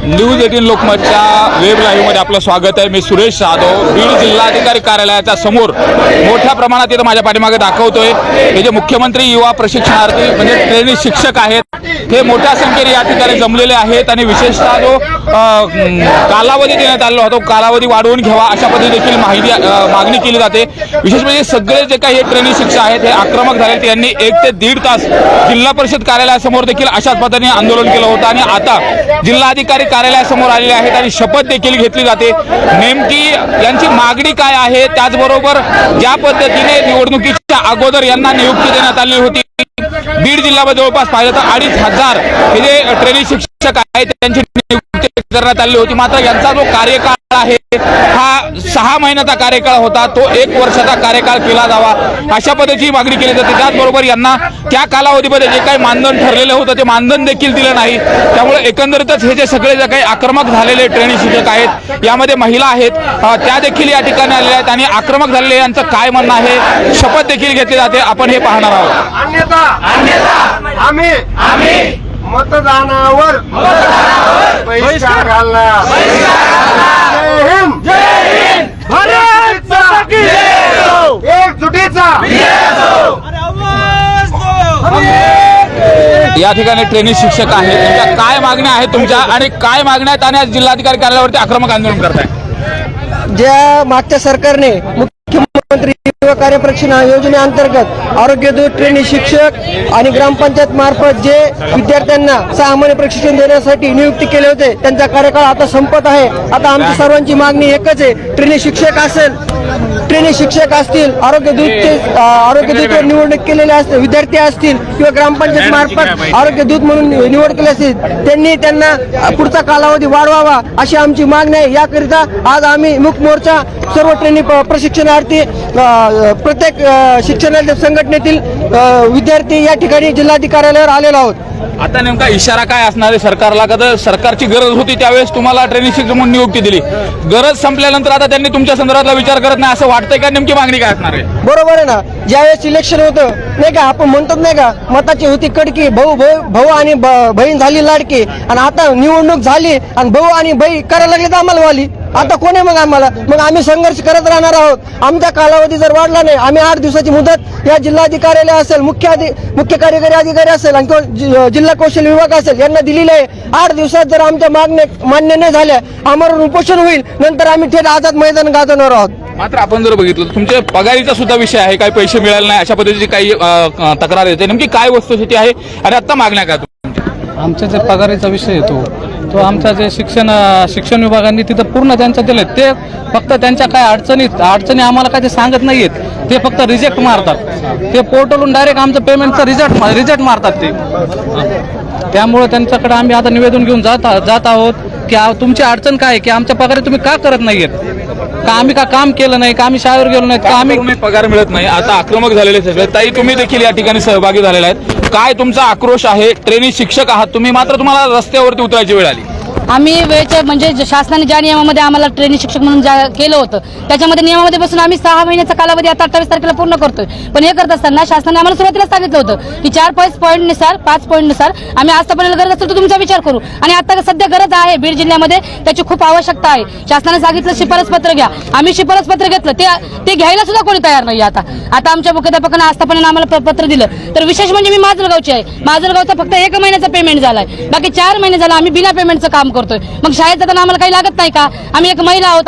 News 18 लोकमतच्या web लाईव्हमध्ये आपलं स्वागत आहे। मी सुरेश जाधव बीड जिल्हाधिकारी कार्यालयाच्या समोर मोठ्या प्रमाणात इथं माझ्या पाठीमागे दाखवतोय। हे जे मुख्यमंत्री युवा प्रशिक्षणार्थी म्हणजे ट्रेनी शिक्षक आहेत हे मोठ्या संख्येने या ठिकाणी जमलेले आहेत आणि विशेषतः जो कालावधी देण्यात आला होता कालावधी वाढवून घ्यावा अशा पद्धतीने देखील मागणी केली जाते। विशेष म्हणजे सगळे जे काही ट्रेनी शिक्षक आहेत हे आक्रमक झाले। त्यांनी 1 ते 1.5 तास जिल्हा परिषद कार्यालयासमोर देखील अशाच पद्धतीने आंदोलन केलं होतं आणि आता जिल्हाधिकारी कार्यालयासमोर आलेले आहेत आणि शपथ देखील घेतली जाते। नेमकी यांची मागणी काय आहे, त्याचबरोबर ज्या पद्धतीने निवडणुकीच्या अगोदर यांना नियुक्ती देण्यात आली होती बीड जिल्ह्यामध्ये जवळपास पाहिलं तर 2,500 हे जे ट्रेनी शिक्षक आहेत त्यांची नियुक्ती करण्यात आली होती। मात्र यांचा जो कार्यकाळ आहे हा 6 महिन्याचा कार्यकाळ होता, तो 1 वर्षाचा कार्यकाळ केला जावा अशा पद्धतीची मागणी केली जाते। त्याचबरोबर यांना त्या कालावधीमध्ये जे काही मानधन ठरलेलं होतं ते मानधन देखील दिलं नाही। त्यामुळे एकंदरीतच हे जे सगळे जे काही आक्रमक झालेले ट्रेनी शिक्षक आहेत यामध्ये महिला आहेत त्या देखील या ठिकाणी आलेल्या आहेत आणि आक्रमक झालेले यांचं काय म्हणणं आहे शपथ देखील घेतली जाते, आपण हे पाहणार आहोत। आम्ही मतदानावर बहिष्कार घालणार। जय हिंद, भारत माता की जय। एकजुटीचा या ठिकाणी ट्रेनी शिक्षक आहेत, तुमच्या काय मागण्या आहेत तुमच्या आणि काय मागण्या आहेत आणि आज जिल्हाधिकारी कार्यालयावरती आक्रमक आंदोलन करताय? ज्या मागच्या सरकारने मुख्यमंत्री युवा कार्यप्रशिक्षण योजनेअंतर्गत आरोग्य दूत ट्रेनी शिक्षक आणि ग्रामपंचायत मार्फत जे विद्यार्थ्यांना 6 महिने प्रशिक्षण देण्यासाठी नियुक्ती केले होते त्यांचा कार्यकाळ आता संपत आहे। आता आमची सर्वांची मागणी एकच आहे, ट्रेनी शिक्षक असतील, आरोग्य दूत निवडणूक केलेले असतील विद्यार्थी असतील किंवा ग्रामपंचायत मार्फत आरोग्य दूत म्हणून निवड केली असतील त्यांनी त्यांना पुढचा कालावधी वाढवावा अशी आमची मागणी आहे। याकरिता आज आम्ही मुख मोर्चा सर्व ट्रेनी प्रशिक्षणार्थी प्रत्येक शिक्षण संघटनेतील विद्यार्थी या ठिकाणी जिल्हाधिकाऱ्यालयावर आलेलो आहोत। आता नेमका इशारा काय असणार आहे सरकारला? का तर सरकारची गरज होती त्यावेळेस तुम्हाला ट्रेनी शिक्षक म्हणून नियुक्ती दिली, गरज संपल्यानंतर आता त्यांनी तुमच्या संदर्भातला विचार करत नाही असं वाटतंय का? नेमकी मागणी काय असणार आहे? बरोबर आहे ना, ज्यावेळेस इलेक्शन होतं नाही का आपण म्हणतात नाही का मताची होती कडकी, भाऊ आणि बहीण झाली लाडकी आणि आता निवडणूक झाली आणि भाऊ आणि बहीण करायला लागली तर आम्हाला वाली आता कोण आहे? मग आम्ही संघर्ष करत राहणार आहोत। आमचा कालावधी जर वाढला नाही आम्ही 8 दिवसाची मुदत या जिल्हाधिकारी असेल मुख्य कार्यकारी अधिकारी असेल आणि जिल्हा कौशल्य विभाग असेल यांना दिलेली आहे। 8 दिवसात जर आमच्या मागण्या मान्य नाही झाल्या आम्हाला उपोषण होईल, नंतर आम्ही थेट आझाद मैदान गाजवणार आहोत। मात्र आपण जर बघितलं तुमच्या पगारीचा सुद्धा विषय आहे, काही पैसे मिळाले नाही अशा पद्धतीची काही तक्रार येते, नेमकी काय वस्तुस्थिती आहे आणि आता मागण्या काय? आमच्या जे पगारीचा विषय येतो तो आमच्या जे शिक्षण विभागांनी तिथं पूर्ण त्यांचं दिलं, ते फक्त त्यांच्या काय अडचणी आम्हाला काय ते सांगत नाहीयेत, ते फक्त रिजेक्ट मारतात। ते पोर्टलवरून डायरेक्ट आमचं पेमेंटचं रिजेक्ट मारतात ते। त्यामुळे त्यांच्याकडे आम्ही आता निवेदन घेऊन जात आहोत की तुमची अडचण काय आहे की आमच्या पगारी तुम्ही का करत नाहीयेत, का आम्ही का काम केलं नाही, का आम्ही शाळेवर गेलो नाही, का आम्ही पगार मिळत नाही। आता आक्रमक झालेले सगळे ताई तुम्ही देखील या ठिकाणी सहभागी झालेला आहेत, काय तुमचा आक्रोश आहे? ट्रेनी शिक्षक आहात तुम्ही, मात्र तुम्हाला रस्त्यावरती उतरायची वेळ आली। आम्ही वेळेच्या म्हणजे शासनाने ज्या नियमामध्ये आम्हाला ट्रेनिंग शिक्षक म्हणून केलं होतं त्याच्यामध्ये नियमामध्ये बसून आम्ही 6 महिन्याचा कालावधी आता 28 तारखेला पूर्ण करतोय। पण हे करत असताना शासनाने आम्हाला सुरुवातीला सांगितलं होतं की 5 पॉईंटनुसार आम्ही आतापर्यंत गरज असेल तर तुमचा विचार करू आणि आता सध्या गरज आहे बीड जिल्ह्यामध्ये, त्याची खूप आवश्यकता आहे। शासनाने सांगितलं शिफारसपत्र घ्या, आम्ही शिफारसपत्र घेतलं, ते घ्यायला सुद्धा कोणी तयार नाही। आता आमच्या मुख्याध्यापकांना आस्थापनाने आम्हाला पत्र दिलं, तर विशेष म्हणजे मी माजलगावची आहे, माजलगावचा फक्त 1 महिन्याचा पेमेंट झालाय, बाकी 4 महिने झाला आम्ही बिना पेमेंटचं काम करतोय। मग शाळेत जाताना आम्हाला काही लागत नाही का? आम्ही एक महिला आहोत,